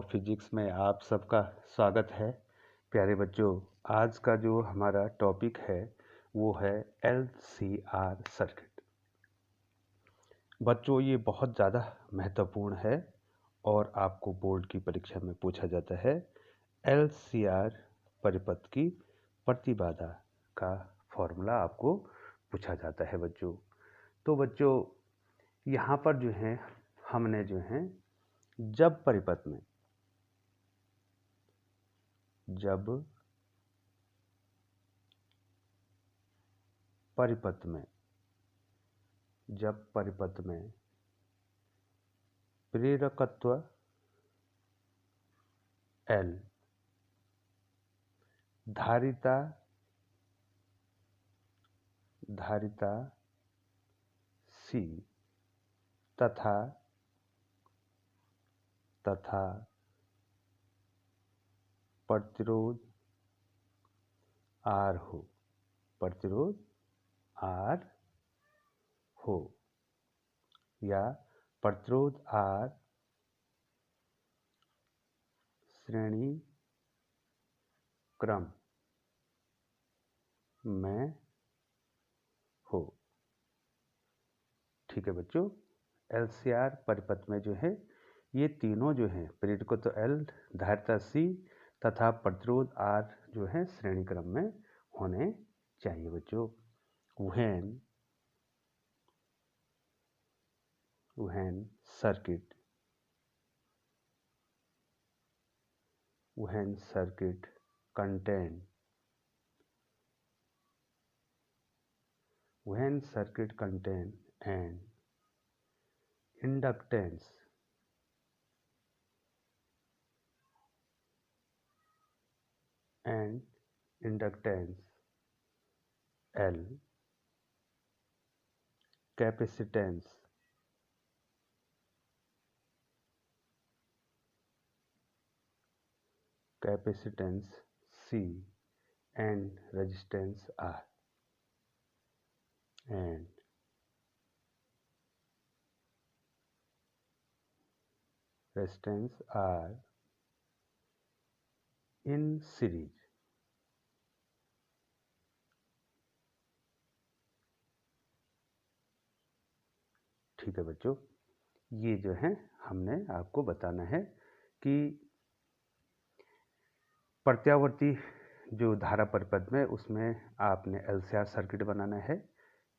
Of physics में आप सबका स्वागत है। प्यारे बच्चों, आज का जो हमारा टॉपिक है वो है एलसीआर सर्किट। बच्चों, ये बहुत ज़्यादा महत्वपूर्ण है और आपको बोर्ड की परीक्षा में पूछा जाता है। एलसीआर परिपथ की प्रतिबाधा का फॉर्मूला आपको पूछा जाता है बच्चों। तो बच्चों, यहाँ पर जो है हमने जो है जब परिपथ में प्रेरकत्व L, धारिता C तथा प्रतिरोध R हो या प्रतिरोध R श्रेणी क्रम में हो। ठीक है बच्चों, एलसीआर परिपथ में जो है ये तीनों जो है प्रेरकत्व L, धारिता C तथा प्रतिरोध R जो है श्रेणी क्रम में होने चाहिए बच्चों। when circuit contain an inductance L, capacitance C and resistance R in series। ठीक है बच्चों, ये जो है हमने आपको बताना है कि प्रत्यावर्ती जो धारा परिपथ में उसमें आपने एलसीआर सर्किट बनाना है।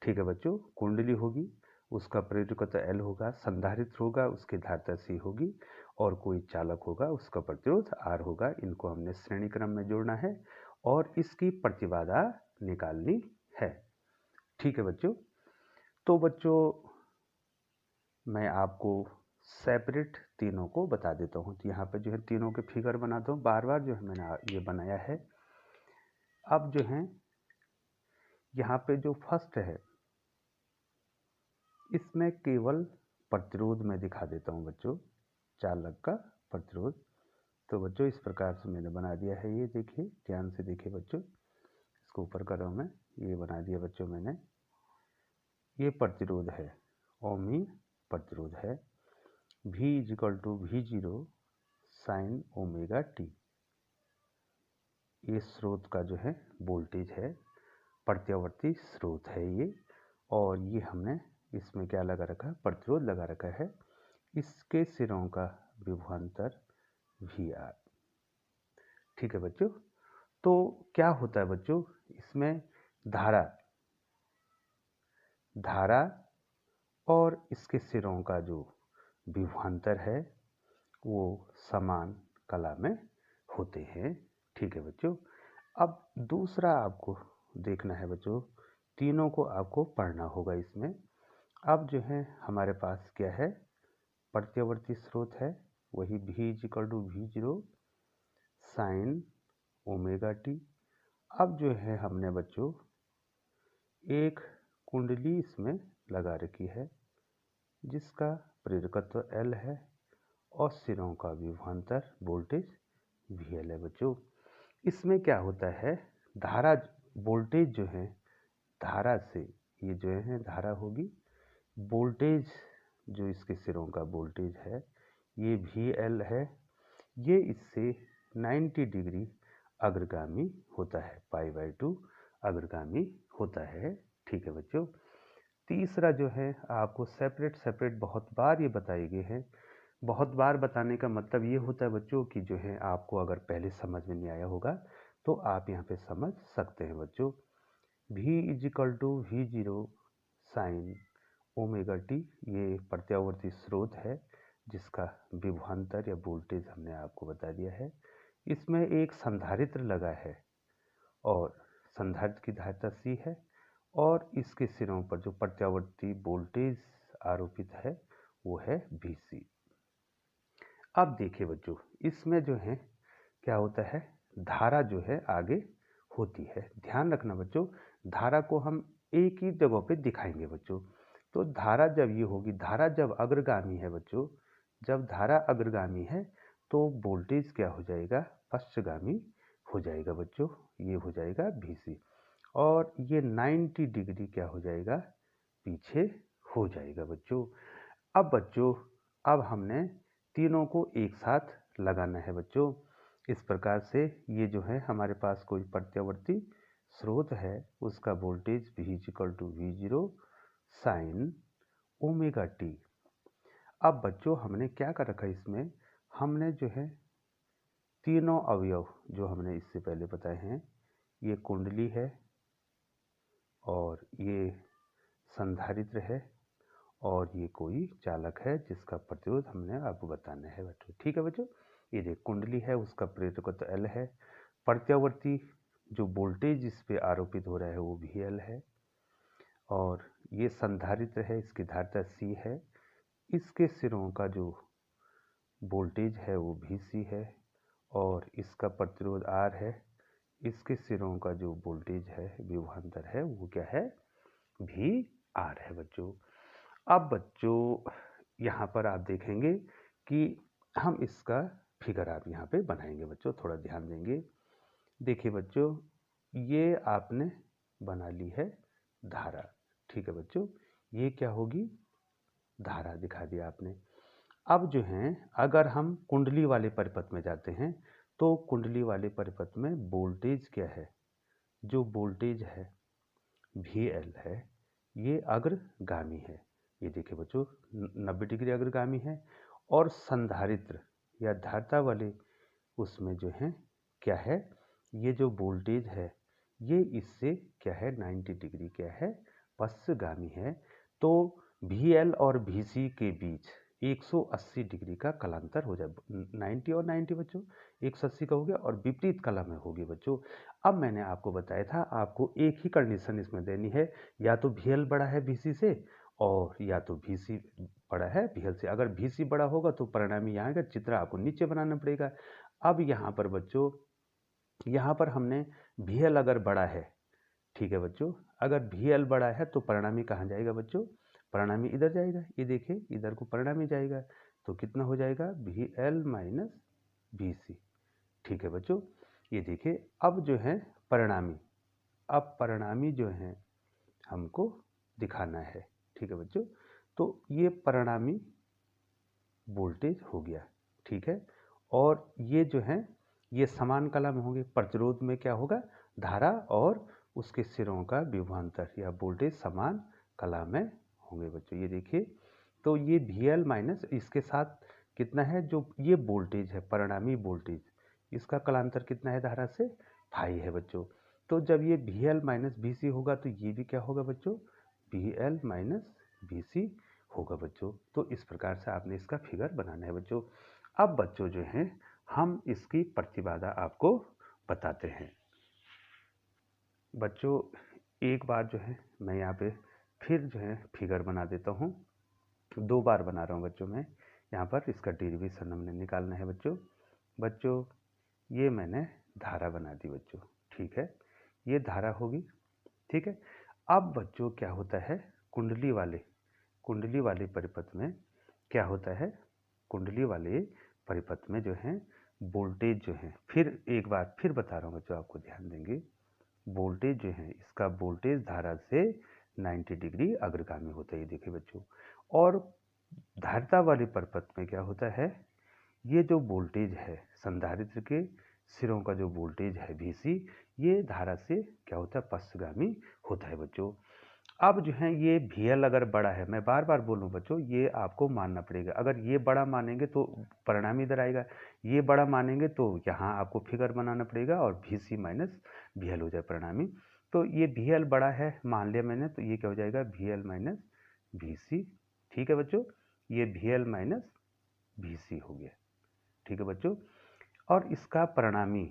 ठीक है बच्चों, कुंडली होगी, उसका प्रेरकत्व L होगा, संधारित्र होगा, उसकी धारिता C होगी और कोई चालक होगा, उसका प्रतिरोध R होगा। इनको हमने श्रेणी क्रम में जोड़ना है और इसकी प्रतिबाधा निकालनी है। ठीक है बच्चों, तो बच्चों मैं आपको सेपरेट तीनों को बता देता हूँ। तो यहाँ पे जो है तीनों के फिगर बना दो, बार बार जो है मैंने ये बनाया है। अब जो है यहाँ पे जो फर्स्ट है इसमें केवल प्रतिरोध में दिखा देता हूँ बच्चों, चालक का प्रतिरोध। तो बच्चों इस प्रकार से मैंने बना दिया है। ये देखिए, ध्यान से देखिए बच्चों, इसको ऊपर कर रहा हूँ मैं। ये बना दिया बच्चों मैंने। ये प्रतिरोध है, ओमी प्रतिरोध है। V = V0 sin omega t। ये स्रोत का जो है वोल्टेज है, प्रत्यावर्ती स्रोत है ये। और ये हमने इसमें क्या लगा रखा है, प्रतिरोध लगा रखा है। इसके सिरों का विभवांतर VR। ठीक है बच्चों, तो क्या होता है बच्चों, इसमें धारा और इसके सिरों का जो विभवांतर है वो समान कला में होते हैं। ठीक है बच्चों, अब दूसरा आपको देखना है बच्चों, तीनों को आपको पढ़ना होगा इसमें। अब जो है हमारे पास क्या है, प्रत्यावर्ती स्रोत है, वही V = V0 sin omega t। अब जो है हमने बच्चों एक कुंडली इसमें लगा रखी है जिसका प्रेरकत्व L है और सिरों का विभवांतर वोल्टेज VL है बच्चों। इसमें क्या होता है, धारा वोल्टेज जो है धारा से, ये जो है धारा होगी, वोल्टेज जो इसके सिरों का वोल्टेज है ये VL है। ये इससे 90 डिग्री अग्रगामी होता है, π/2 अग्रगामी होता है। ठीक है बच्चों। तीसरा जो है आपको सेपरेट सेपरेट बहुत बार ये बताए गए हैं। बहुत बार बताने का मतलब ये होता है बच्चों कि जो है आपको अगर पहले समझ में नहीं आया होगा तो आप यहाँ पे समझ सकते हैं बच्चों। V = V0 sine omega T, ये प्रत्यावर्ती स्रोत है जिसका विभवांतर या वोल्टेज हमने आपको बता दिया है। इसमें एक संधारित्र लगा है और संधारित्र की धारिता C है और इसके सिरों पर जो प्रत्यावर्ती वोल्टेज आरोपित है वो है Vc। अब देखिए बच्चों, इसमें जो है क्या होता है, धारा जो है आगे होती है। ध्यान रखना बच्चों, धारा को हम एक ही जगह पे दिखाएंगे बच्चों। तो धारा जब ये होगी, धारा जब अग्रगामी है बच्चों, जब धारा अग्रगामी है तो वोल्टेज क्या हो जाएगा, पश्चगामी हो जाएगा बच्चों। ये हो जाएगा Vc और ये 90 डिग्री क्या हो जाएगा, पीछे हो जाएगा बच्चों। अब बच्चों, अब हमने तीनों को एक साथ लगाना है बच्चों। इस प्रकार से ये जो है हमारे पास कोई प्रत्यावर्ती स्रोत है, उसका voltage V = V0 sine omega T. अब बच्चों हमने क्या कर रखा है, इसमें हमने जो है तीनों अवयव जो हमने इससे पहले बताए हैं, ये कुंडली है और ये संधारित्र है और ये कोई चालक है जिसका प्रतिरोध हमने आपको बताना है बच्चों। ठीक है बच्चों। ये देख कुंडली है, उसका प्रेरकत्व L है, प्रत्यावर्ती जो वोल्टेज इस पे आरोपित हो रहा है वो भी L है और ये संधारित्र है, इसकी धारिता C है, इसके सिरों का जो वोल्टेज है वो Vc है और इसका प्रतिरोध R है, इसके सिरों का जो वोल्टेज है विभवांतर है वो क्या है, VR है बच्चों। अब बच्चों यहाँ पर आप देखेंगे कि हम इसका फिगर आप यहाँ पे बनाएंगे बच्चों, थोड़ा ध्यान देंगे। देखिए बच्चों, ये आपने बना ली है धारा। ठीक है बच्चों, ये क्या होगी, धारा दिखा दिया आपने। अब जो है अगर हम कुंडली वाले परिपथ में जाते हैं तो कुंडली वाले परिपथ में वोल्टेज क्या है, जो वोल्टेज है VL है, ये अग्रगामी है। ये देखिए बच्चों 90 डिग्री अग्रगामी है और संधारित्र या धारिता वाले उसमें जो है क्या है, ये जो वोल्टेज है ये इससे क्या है 90 डिग्री क्या है, पश्चगामी है। तो VL और VC के बीच 180 डिग्री का कलांतर हो जाए। 90 और 90 बच्चों 180 का हो गया और विपरीत कला में होगी बच्चों। अब मैंने आपको बताया था आपको एक ही कंडीशन इसमें देनी है, या तो VL बड़ा है VC से और या तो VC बड़ा है VL से। अगर VC बड़ा होगा तो परिणामी यहाँ का चित्र आपको नीचे बनाना पड़ेगा। अब यहाँ पर बच्चों, यहाँ पर हमने VL अगर बड़ा है, ठीक है बच्चों, अगर VL बड़ा है तो परिणामी कहाँ जाएगा बच्चों, परिणामी इधर जाएगा। ये देखिए इधर को परिणामी जाएगा तो कितना हो जाएगा VL - VC। ठीक है बच्चों, ये देखिए अब जो है परिणामी, अब परिणामी जो है हमको दिखाना है। ठीक है बच्चों, तो ये परिणामी वोल्टेज हो गया। ठीक है, और ये जो है ये समान कला में होंगे। प्रतिरोध में क्या होगा, धारा और उसके सिरों का विभवांतर या वोल्टेज समान कला में होंगे बच्चों। ये देखिए, तो ये VL माइनस इसके साथ कितना है, जो ये वोल्टेज है परिणामी वोल्टेज, इसका कलांतर कितना है धारा से, फाई है बच्चों। तो जब ये VL - VC होगा तो ये भी क्या होगा बच्चों, VL - VC होगा बच्चों। तो इस प्रकार से आपने इसका फिगर बनाना है बच्चों। अब बच्चों जो हैं हम इसकी प्रतिबाधा आपको बताते हैं। बच्चों एक बार जो है मैं यहाँ पे फिर जो है फिगर बना देता हूँ, 2 बार बना रहा हूँ बच्चों। मैं यहाँ पर इसका डेरिवेशन हमने निकालना है बच्चों। बच्चों ये मैंने धारा बना दी बच्चों, ठीक है, ये धारा होगी। ठीक है, अब बच्चों क्या होता है, कुंडली वाले परिपथ में क्या होता है, कुंडली वाले परिपथ में जो है वोल्टेज जो है, फिर एक बार फिर बता रहा हूँ बच्चों, आपको ध्यान देंगे। वोल्टेज जो है इसका वोल्टेज धारा से 90 डिग्री अग्रगामी होता है, ये देखिए बच्चों। और धारिता वाले परिपथ में क्या होता है, ये जो वोल्टेज है संधारित्र के सिरों का जो वोल्टेज है Vc, ये धारा से क्या होता है, पश्चगामी होता है बच्चों। अब जो है ये VL अगर बड़ा है, मैं बार बार बोलूँ बच्चों, ये आपको मानना पड़ेगा। अगर ये बड़ा मानेंगे तो परिणाम इधर आएगा, ये बड़ा मानेंगे तो यहाँ आपको फिगर बनाना पड़ेगा और Vc माइनस VL हो जाए परिणामी। तो ये VL बड़ा है मान लिया मैंने, तो ये क्या हो जाएगा, VL माइनस Vc। ठीक है बच्चों, ये VL माइनस Vc हो गया। ठीक है बच्चों, और इसका परिणामी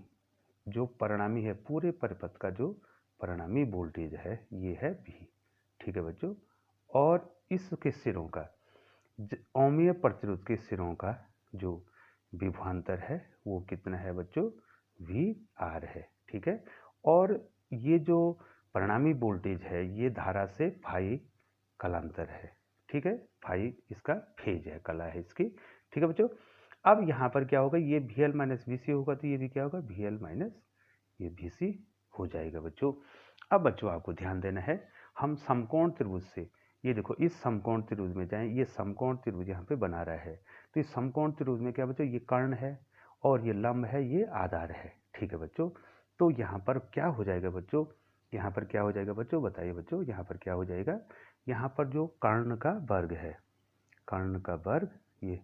जो परिणामी है, पूरे परिपथ का जो परिणामी वोल्टेज है ये है V। ठीक है बच्चों, और इसके सिरों का ओमीय प्रतिरोध के सिरों का जो विभवांतर है वो कितना है बच्चों, VR है। ठीक है, और ये जो परिणामी वोल्टेज है ये धारा से फाई कलांतर है। ठीक है, फाई इसका फेज है, कला है इसकी। ठीक है बच्चों, अब यहाँ पर क्या होगा, ये VL माइनस VC होगा तो ये भी क्या होगा, VL माइनस ये VC हो जाएगा बच्चों। अब बच्चों आपको ध्यान देना है, हम समकोण त्रिभुज से, ये देखो इस समकोण त्रिभुज में जाएं, ये समकोण त्रिभुज यहाँ पे बना रहा है, तो इस समकोण त्रिभुज में क्या बच्चों, ये कर्ण है और ये लंब है, ये आधार है। ठीक है बच्चों, तो यहाँ पर क्या हो जाएगा बच्चों, यहाँ पर क्या हो जाएगा बच्चों, बताइए बच्चों, यहाँ पर क्या हो जाएगा, यहाँ पर जो कर्ण का वर्ग है, कर्ण का वर्ग, ये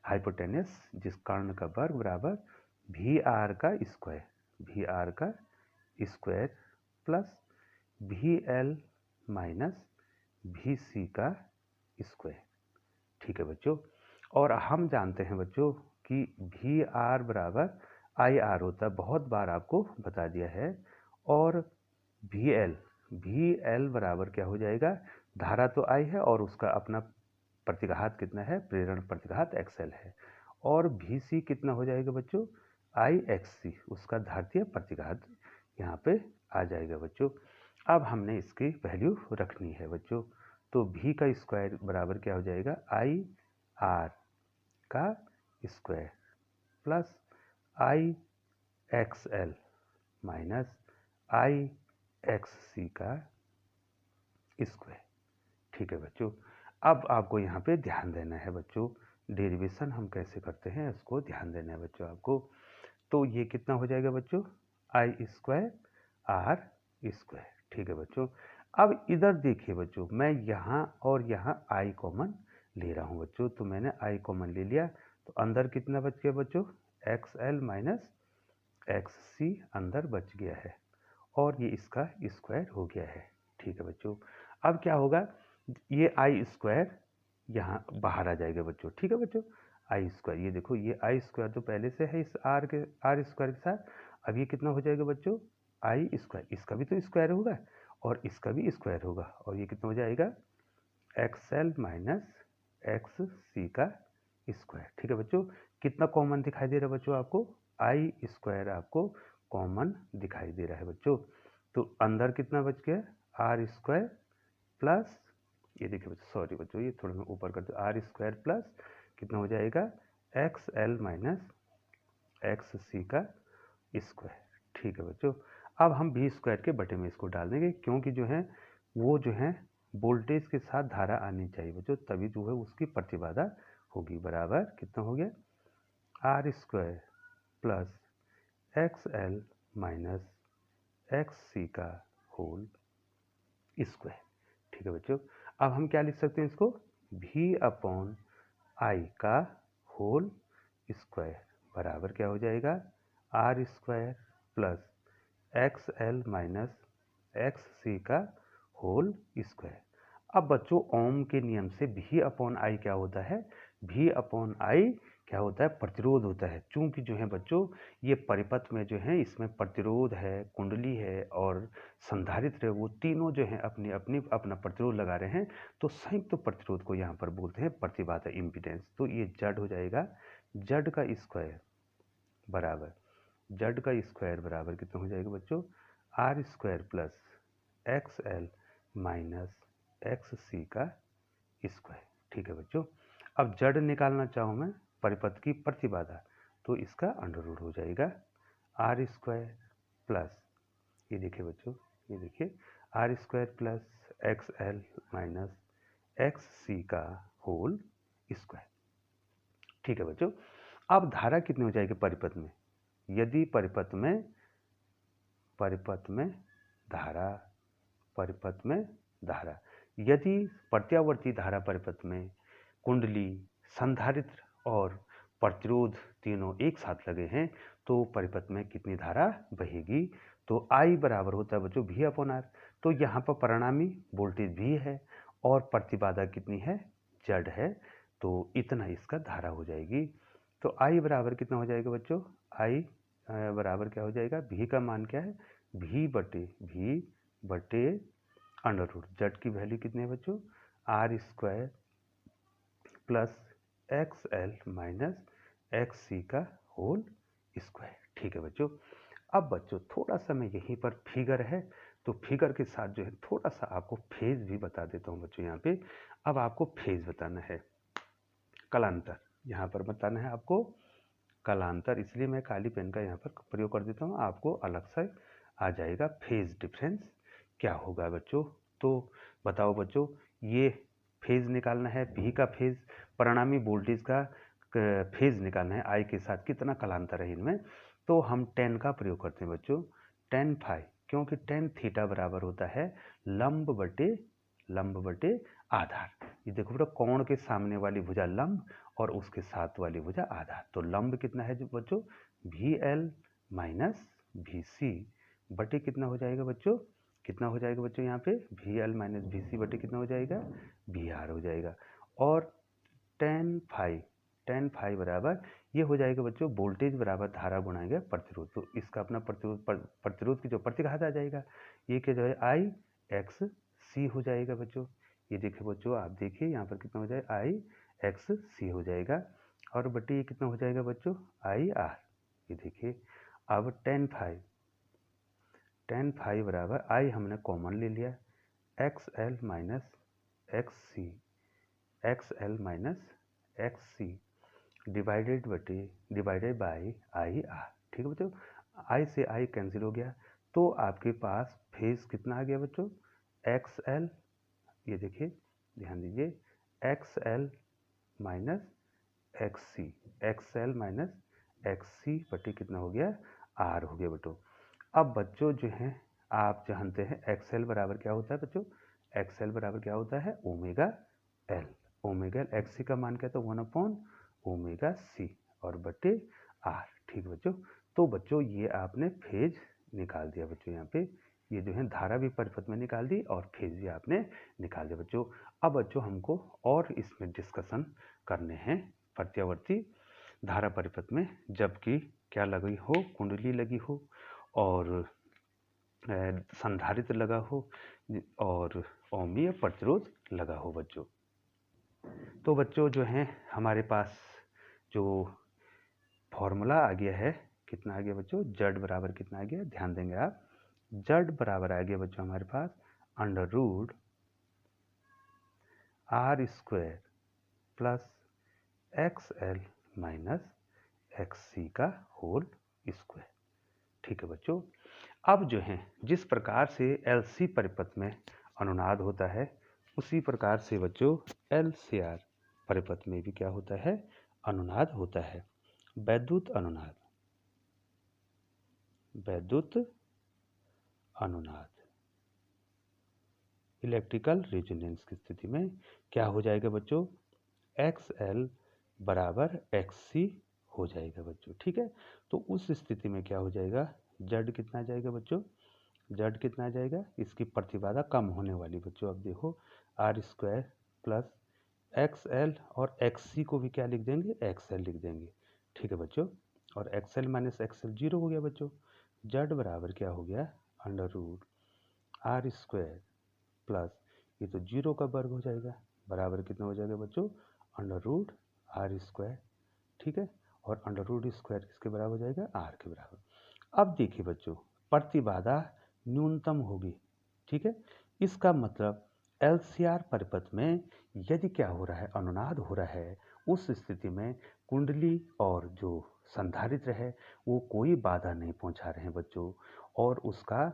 हाइपोटेनस जिस कर्ण का वर्ग बराबर VR का स्क्वायर, VR का square plus VL minus VC का स्क्वायर। ठीक है बच्चों, और हम जानते हैं बच्चों कि VR बराबर IR होता है, बहुत बार आपको बता दिया है, और VL बराबर क्या हो जाएगा, धारा तो I है और उसका अपना प्रतिघात कितना है, प्रेरण प्रतिघात XL है, और VC कितना हो जाएगा बच्चों, IXC, उसका धात्रीय प्रतिघात यहाँ पे आ जाएगा बच्चों। अब हमने इसकी वैल्यू रखनी है बच्चों, तो V का स्क्वायर बराबर क्या हो जाएगा, IR का square plus IXL minus IXC का स्क्वायर। ठीक है बच्चों, अब आपको यहाँ पे ध्यान देना है बच्चों, डेरिवेशन हम कैसे करते हैं इसको ध्यान देना है बच्चों आपको। तो ये कितना हो जाएगा बच्चों, I स्क्वायर R स्क्वायर। ठीक है बच्चों, अब इधर देखिए बच्चों, मैं यहाँ और यहाँ I कॉमन ले रहा हूँ बच्चों, तो मैंने I कॉमन ले लिया, तो अंदर कितना बच गया बच्चों, XL माइनस XC अंदर बच गया है, और ये इसका स्क्वायर हो गया है। ठीक है बच्चों, अब क्या होगा, ये I स्क्वायर यहाँ बाहर आ जाएगा बच्चों। ठीक है बच्चों, I स्क्वायर, ये देखो ये I स्क्वायर तो पहले से है इस R स्क्वायर के साथ, अब ये कितना हो जाएगा बच्चों, I स्क्वायर, इसका भी तो स्क्वायर होगा और इसका भी स्क्वायर होगा, और ये कितना हो जाएगा, XL माइनस XC का स्क्वायर। ठीक है बच्चों, कितना कॉमन दिखाई दे रहा है बच्चों आपको, I स्क्वायर आपको कॉमन दिखाई दे रहा है बच्चों। तो अंदर कितना बच गया, R स्क्वायर प्लस, ये देखिए बच्चों, सॉरी बच्चों ये थोड़ा मैं ऊपर कर दूँ, R स्क्वायर प्लस कितना हो जाएगा, XL माइनस XC का स्क्वायर। ठीक है बच्चों, अब हम V स्क्वायर के बटे में इसको डाल देंगे, क्योंकि जो है वो जो है वोल्टेज के साथ धारा आनी चाहिए बच्चों, तभी जो है उसकी प्रतिबाधा होगी, बराबर कितना हो गया, R square plus XL minus XC का होल स्क्वायर। ठीक है बच्चों, अब हम क्या लिख सकते हैं इसको, V अपॉन I का होल स्क्वायर बराबर क्या हो जाएगा, R square plus XL minus XC का होल स्क्वायर। अब बच्चों ओम के नियम से V अपॉन I क्या होता है, V अपॉन I क्या होता है, प्रतिरोध होता है। चूंकि जो है बच्चों ये परिपथ में जो है इसमें प्रतिरोध है, कुंडली है और संधारित्र है, वो तीनों जो है अपनी अपनी अपना प्रतिरोध लगा रहे हैं, तो संयुक्त प्रतिरोध को यहाँ पर बोलते हैं प्रतिबाधा, इम्पीडेंस। तो ये जड़ हो जाएगा, जड़ का स्क्वायर बराबर, जड़ का स्क्वायर बराबर कितना हो जाएगा बच्चों, R square plus XL minus XC का स्क्वायर। ठीक है बच्चों, अब जड़ निकालना चाहूँ मैं परिपथ की प्रतिबाधा, तो इसका अंडर रूट हो जाएगा R स्क्वायर प्लस, ये देखिए बच्चों, ये देखिए R square plus XL minus XC का होल स्क्वायर। ठीक है बच्चों, अब धारा कितनी हो जाएगी परिपथ में? यदि परिपथ में धारा यदि प्रत्यावर्ती धारा परिपथ में कुंडली, संधारित्र और प्रतिरोध तीनों एक साथ लगे हैं तो परिपथ में कितनी धारा बहेगी? तो I बराबर होता है बच्चों V/R। तो यहाँ पर परिणामी वोल्टेज V है और प्रतिबाधा कितनी है? Z है। तो इतना इसका धारा हो जाएगी। तो I बराबर कितना हो जाएगा बच्चों? I बराबर क्या हो जाएगा? V का मान क्या है? V बटे अंडर रूट जेड की वैल्यू कितनी है बच्चों? R² plus XL minus XC का होल स्क्वायर। ठीक है बच्चों। अब बच्चों थोड़ा सा मैं यहीं पर फिगर है तो फिगर के साथ जो है थोड़ा सा आपको फेज भी बता देता हूँ बच्चों। यहाँ पे अब आपको फेज बताना है, कलांतर यहाँ पर बताना है आपको कलांतर, इसलिए मैं काली पेन का यहाँ पर प्रयोग कर देता हूँ, आपको अलग से आ जाएगा फेज डिफरेंस क्या होगा बच्चों। तो बताओ बच्चों, ये फेज निकालना है, पी का फेज, परिणामी वोल्टेज का फेज निकालना है, आई के साथ कितना कलांतर है इनमें। तो हम टेन का प्रयोग करते हैं बच्चों, टेन फाई, क्योंकि टेन थीटा बराबर होता है लंब बटे आधार। ये देखो बेटा, कोण के सामने वाली भुजा लंब और उसके साथ वाली भुजा आधार। तो लंब कितना है जो बच्चों? VL माइनस VC बटे कितना हो जाएगा बच्चों? कितना हो जाएगा बच्चों यहाँ पे? VL माइनस VC बटे कितना हो जाएगा? VR हो जाएगा। और टेन फाई बराबर ये हो जाएगा बच्चों वोल्टेज बराबर धारा गुणाएंगे प्रतिरोध। तो इसका अपना प्रतिरोध की जो प्रतिघात आ जाएगा, ये क्या जो है IXC हो जाएगा बच्चों। ये देखिए बच्चों, आप देखिए यहाँ पर कितना हो जाएगा? IXC हो जाएगा और बटे ये कितना हो जाएगा बच्चों? IR। ये देखिए अब टेन फाई बराबर I हमने कॉमन ले लिया, XL minus XC divided by IR। ठीक है बच्चों, I से I कैंसिल हो गया तो आपके पास फेज कितना आ गया बच्चों? XL, ये देखिए ध्यान दीजिए, XL माइनस XC बटे कितना हो गया? R हो गया बच्चों। अब बच्चों जो हैं आप जानते हैं XL बराबर क्या होता है बच्चों? XL बराबर क्या होता है? Omega L। XC का मान क्या था? 1/ओमेगा C और बटे R। ठीक बच्चों। तो बच्चों ये आपने फेज निकाल दिया बच्चों। यहाँ पे ये जो है धारा भी परिपथ में निकाल दी और फेज भी आपने निकाल दिया बच्चों। अब बच्चों हमको और इसमें डिस्कशन करने हैं प्रत्यावर्ती धारा परिपथ में, जबकि क्या लगी हो? कुंडली लगी हो और संधारित्र लगा हो और ओमीय प्रतिरोध लगा हो बच्चों। तो बच्चों जो है हमारे पास जो फॉर्मूला आ गया है, कितना आ गया बच्चों? Z बराबर कितना आ गया? ध्यान देंगे आप, Z बराबर आ गया बच्चों हमारे पास under root R² plus XL minus XC का होल स्क्वायर। ठीक है बच्चों। अब जो है जिस प्रकार से LC परिपथ में अनुनाद होता है उसी प्रकार से बच्चों LCR परिपथ में भी क्या होता है? अनुनाद होता है। वैद्युत अनुनाद इलेक्ट्रिकल रेजोनेंस की स्थिति में क्या हो जाएगा बच्चों? XL बराबर XC हो जाएगा बच्चों। ठीक है। तो उस स्थिति में क्या हो जाएगा? Z कितना आ जाएगा बच्चों? Z कितना आ जाएगा? इसकी प्रतिबाधा कम होने वाली बच्चों। अब देखो R² प्लस XL और XC को भी क्या लिख देंगे? XL लिख देंगे। ठीक है बच्चों। और XL माइनस XL 0 हो गया बच्चों। Z बराबर क्या हो गया? अंडर रूट R² प्लस ये तो 0 का वर्ग हो जाएगा, बराबर कितना हो जाएगा बच्चों? Under root R²। ठीक है। और अंडर रूट स्क्वायर किसके बराबर हो जाएगा? R के बराबर। अब देखिए बच्चों, प्रतिबाधा न्यूनतम होगी। ठीक है। इसका मतलब LCR परिपथ में यदि क्या हो रहा है? अनुनाद हो रहा है, उस स्थिति में कुंडली और जो संधारित्र है वो कोई बाधा नहीं पहुंचा रहे हैं बच्चों, और उसका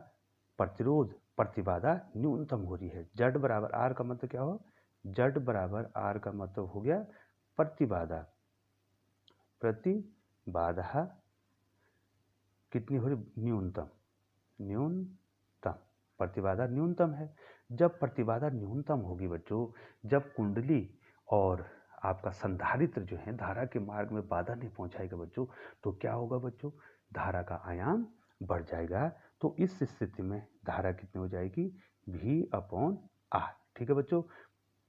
प्रतिबाधा न्यूनतम हो रही है। Z बराबर R का मतलब क्या हो? Z बराबर R का मतलब हो गया प्रतिबाधा प्रतिबाधा कितनी हो रही, न्यूनतम, न्यूनतम, प्रतिबाधा न्यूनतम है। जब प्रतिबाधा न्यूनतम होगी बच्चों, जब कुंडली और आपका संधारित्र जो है धारा के मार्ग में बाधा नहीं पहुंचाएगा बच्चों, तो क्या होगा बच्चों, धारा का आयाम बढ़ जाएगा। तो इस स्थिति में धारा कितनी हो जाएगी, V/R। ठीक है बच्चों,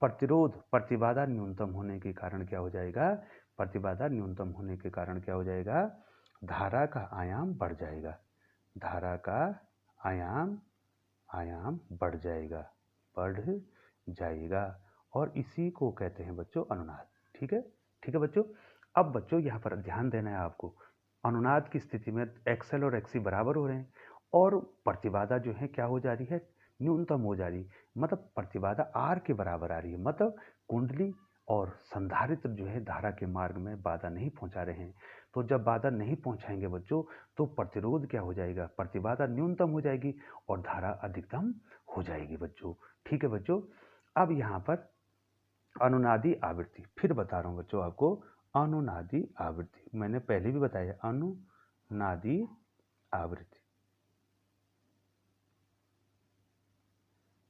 प्रतिरोध प्रतिबाधा न्यूनतम होने के कारण क्या हो जाएगा, प्रतिबाधा न्यूनतम होने के कारण क्या हो जाएगा, धारा का आयाम बढ़ जाएगा, धारा का आयाम बढ़ जाएगा और इसी को कहते हैं बच्चों अनुनाद। ठीक है बच्चों। अब बच्चों यहाँ पर ध्यान देना है आपको, अनुनाद की स्थिति में XL और XC बराबर हो रहे हैं और प्रतिबाधा जो है क्या हो जा रही है, न्यूनतम हो जा रही है, मतलब प्रतिबाधा R के बराबर आ रही है, मतलब कुंडली और संधारित्र जो है धारा के मार्ग में बाधा नहीं पहुंचा रहे हैं। तो जब बाधा नहीं पहुंचाएंगे बच्चों, तो प्रतिरोध क्या हो जाएगा, प्रतिबाधा न्यूनतम हो जाएगी और धारा अधिकतम हो जाएगी बच्चों। ठीक है बच्चों। अब यहाँ पर अनुनादी आवृत्ति, फिर बता रहा हूँ बच्चों आपको, अनुनादी आवृत्ति मैंने पहले भी बताया, अनुनादी आवृत्ति,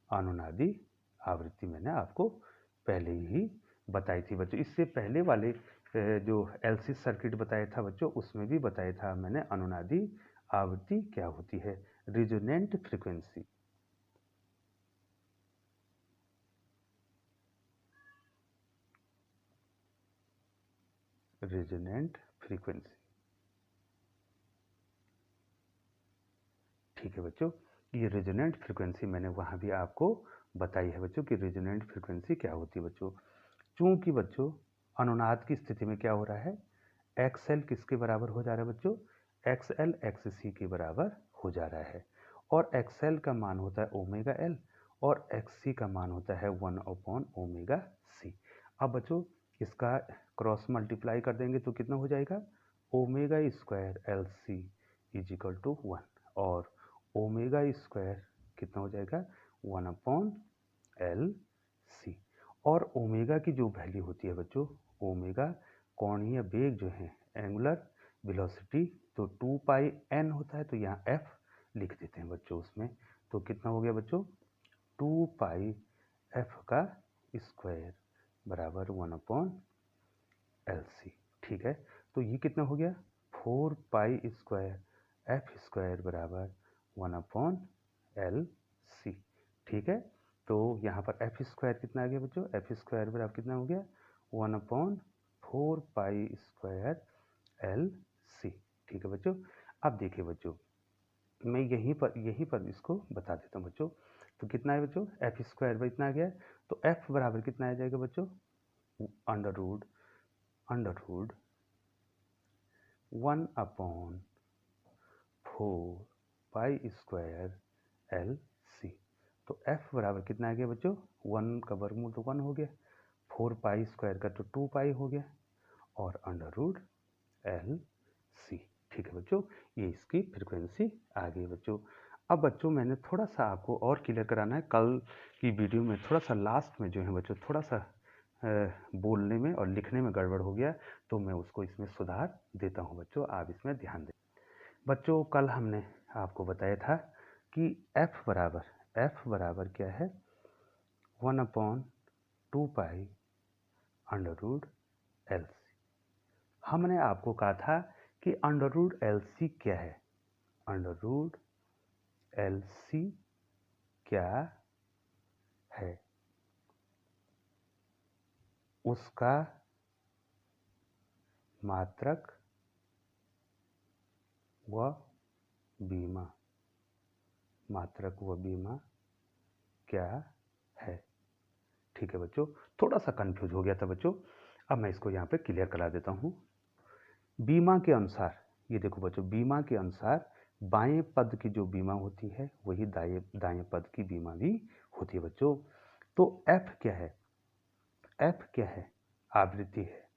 अनुनादी आवृत्ति मैंने आपको पहले ही बताई थी बच्चों। इससे पहले वाले जो LC सर्किट बताया था बच्चों, उसमें भी बताया था मैंने अनुनादी आवृत्ति क्या होती है, रिजोनेंट फ्रीक्वेंसी, रेजोनेंट फ्रीक्वेंसी। ठीक है बच्चों, ये रेजोनेंट फ्रीक्वेंसी मैंने वहाँ भी आपको बताई है बच्चों कि रेजोनेंट फ्रीक्वेंसी क्या होती है बच्चों। चूंकि बच्चों अनुनाद की स्थिति में क्या हो रहा है, XL किसके बराबर हो जा रहा है बच्चों, XL XC के बराबर हो जा रहा है और XL का मान होता है ओमेगा L और XC का मान होता है 1/ओमेगा C। अब बच्चों इसका क्रॉस मल्टीप्लाई कर देंगे तो कितना हो जाएगा, omega square LC is equal to 1 और ओमेगा स्क्वायर कितना हो जाएगा, 1/LC। और ओमेगा की जो वैल्यू होती है बच्चों, ओमेगा कोणीय वेग जो है, एंगुलर वेलोसिटी, तो 2πn होता है, तो यहाँ f लिख देते हैं बच्चों उसमें। तो कितना हो गया बच्चों, 2πf का स्क्वायर बराबर 1/LC। ठीक है, तो ये कितना हो गया, 4π स्क्वायर f स्क्वायर बराबर 1/LC। ठीक है, तो यहाँ पर f स्क्वायर कितना आ गया बच्चों, f स्क्वायर बराबर कितना हो गया, 1/4π स्क्वायर LC। ठीक है बच्चों। अब देखिए बच्चों, मैं यहीं पर इसको बता देता हूँ बच्चों। तो कितना है बच्चों, f स्क्वायर पर इतना आ गया, तो f बराबर कितना आ जाएगा बच्चों, अंडर रूट 1/4π स्क्वायर LC। तो f बराबर कितना आ गया बच्चों, 1 का वर्गमूल तो 1 हो गया, 4π स्क्वायर का तो 2π हो गया और अंडर रूट LC। ठीक है बच्चों, ये इसकी फ्रीक्वेंसी आ गई बच्चों। अब बच्चों मैंने थोड़ा सा आपको और क्लियर कराना है, कल की वीडियो में थोड़ा सा लास्ट में जो है बच्चों थोड़ा सा बोलने में और लिखने में गड़बड़ हो गया, तो मैं उसको इसमें सुधार देता हूं बच्चों, आप इसमें ध्यान दें। बच्चों कल हमने आपको बताया था कि f बराबर क्या है, 1/2π अंडर रूट LC। हमने आपको कहा था कि अंडर रूट LC क्या है, अंडर रूट LC क्या है, उसका मात्रक व बीमा, मात्रक व बीमा क्या है। ठीक है बच्चों, थोड़ा सा कंफ्यूज हो गया था बच्चों, अब मैं इसको यहाँ पे क्लियर करा देता हूँ। बीमा के अनुसार, ये देखो बच्चों, बीमा के अनुसार बाएं पद की जो बीमा होती है वही दाएं पद की बीमा भी होती है बच्चों। तो F क्या है, F क्या है, आवृत्ति है,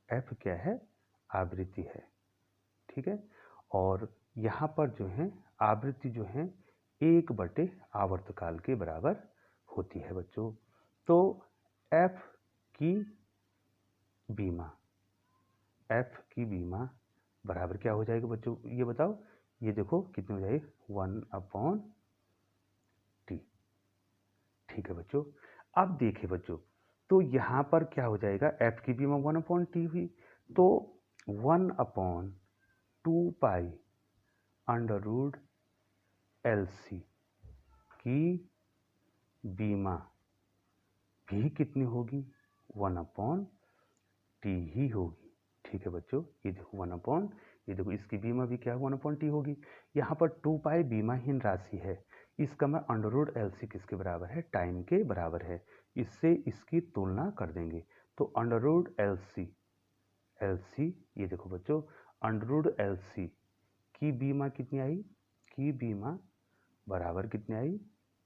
F क्या है, आवृत्ति है। ठीक है, और यहाँ पर जो है आवृत्ति जो है 1/आवर्तकाल के बराबर होती है बच्चों। तो F की बीमा एफ की बीमा बराबर क्या हो जाएगा बच्चों, ये बताओ। ये देखो कितनी हो जाएगी, 1/t। ठीक है बच्चों। अब देखिए बच्चों, तो यहाँ पर क्या हो जाएगा, एफ की बीमा 1/t हुई, तो 1/2 pi under root L C की बीमा भी कितनी होगी, 1/t ही होगी। ठीक है बच्चों, ये देखो 1/, ये देखो इसकी बीमा भी क्या है, 1/t होगी। यहाँ पर 2 पाई बीमाहीन राशि है, इसका मैं अंडर रूट एल सी किसके बराबर है, टाइम के बराबर है। इससे इसकी तुलना कर देंगे, तो अंडर रूट एल सी, ये देखो बच्चों, अंडर रूट एल सी की बीमा कितनी आई, की बीमा बराबर कितनी आई,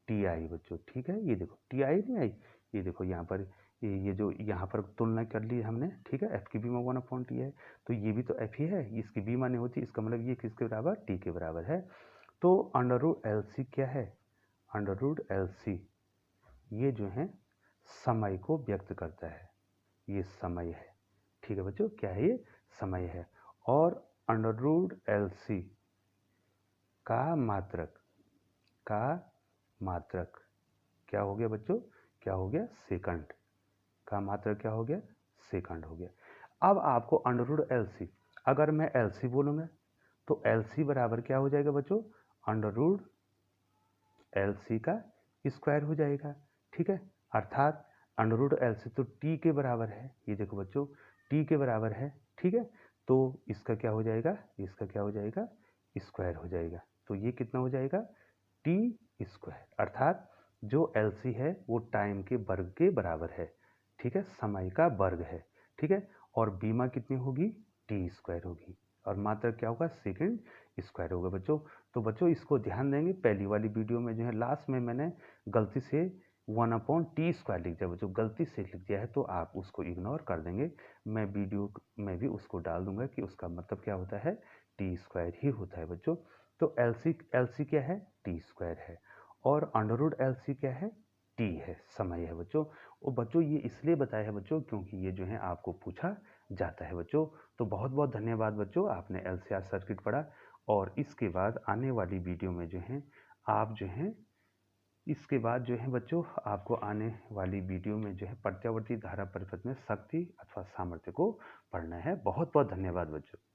टी आई बच्चों। ठीक है, ये देखो टी आई नहीं आई, ये देखो यहाँ पर ये जो यहाँ पर तुलना कर ली हमने। ठीक है, एफ की बीमा 1/t है, तो ये भी तो एफ ही है, इसकी बीमा नहीं होती, इसका मतलब ये किसके बराबर, टी के बराबर है। तो अंडर रूट एल सी क्या है, अंडर रूट एल सी ये जो है समय को व्यक्त करता है, ये समय है। ठीक है बच्चों, क्या है, ये समय है। और अंडर रूट एल सी का मात्रक, का मात्रक क्या हो गया बच्चों, क्या हो गया, सेकंड। का मात्रक क्या हो गया, सेकंड हो गया। अब आपको अंडर रूट एल सी, अगर मैं एल सी बोलूँगा तो एल सी बराबर क्या हो जाएगा बच्चों, अंडर रूट एल सी का स्क्वायर हो जाएगा। ठीक है, अर्थात अंडर रूट एल सी तो टी के बराबर है, ये देखो बच्चों टी के बराबर है। ठीक है, तो इसका क्या हो जाएगा, इसका क्या हो जाएगा, स्क्वायर हो जाएगा। तो ये कितना हो जाएगा, टी स्क्वायर, अर्थात जो एल सी है वो टाइम के वर्ग के बराबर है। ठीक है, समय का वर्ग है। ठीक है, और बीमा कितनी होगी, टी स्क्वायर होगी, और मात्रा क्या होगा, सेकंड स्क्वायर होगा बच्चों। तो बच्चों इसको ध्यान देंगे, पहली वाली वीडियो में जो है लास्ट में मैंने गलती से 1/t² लिख दिया बच्चों, गलती से लिख दिया है, तो आप उसको इग्नोर कर देंगे। मैं वीडियो में भी उसको डाल दूंगा कि उसका मतलब क्या होता है, t² ही होता है बच्चों। तो एल सी क्या है, t² है, और अंडर रूट एल सी क्या है, टी है, समय है बच्चों। और बच्चों ये इसलिए बताया है बच्चों क्योंकि ये जो है आपको पूछा जाता है बच्चों। तो बहुत बहुत धन्यवाद बच्चों, आपने एलसीआर सर्किट पढ़ा। और इसके बाद आने वाली वीडियो में जो है आप जो है, इसके बाद जो है बच्चों आपको आने वाली वीडियो में जो है प्रत्यावर्ती धारा परिपथ में शक्ति अथवा सामर्थ्य को पढ़ना है। बहुत बहुत धन्यवाद बच्चों।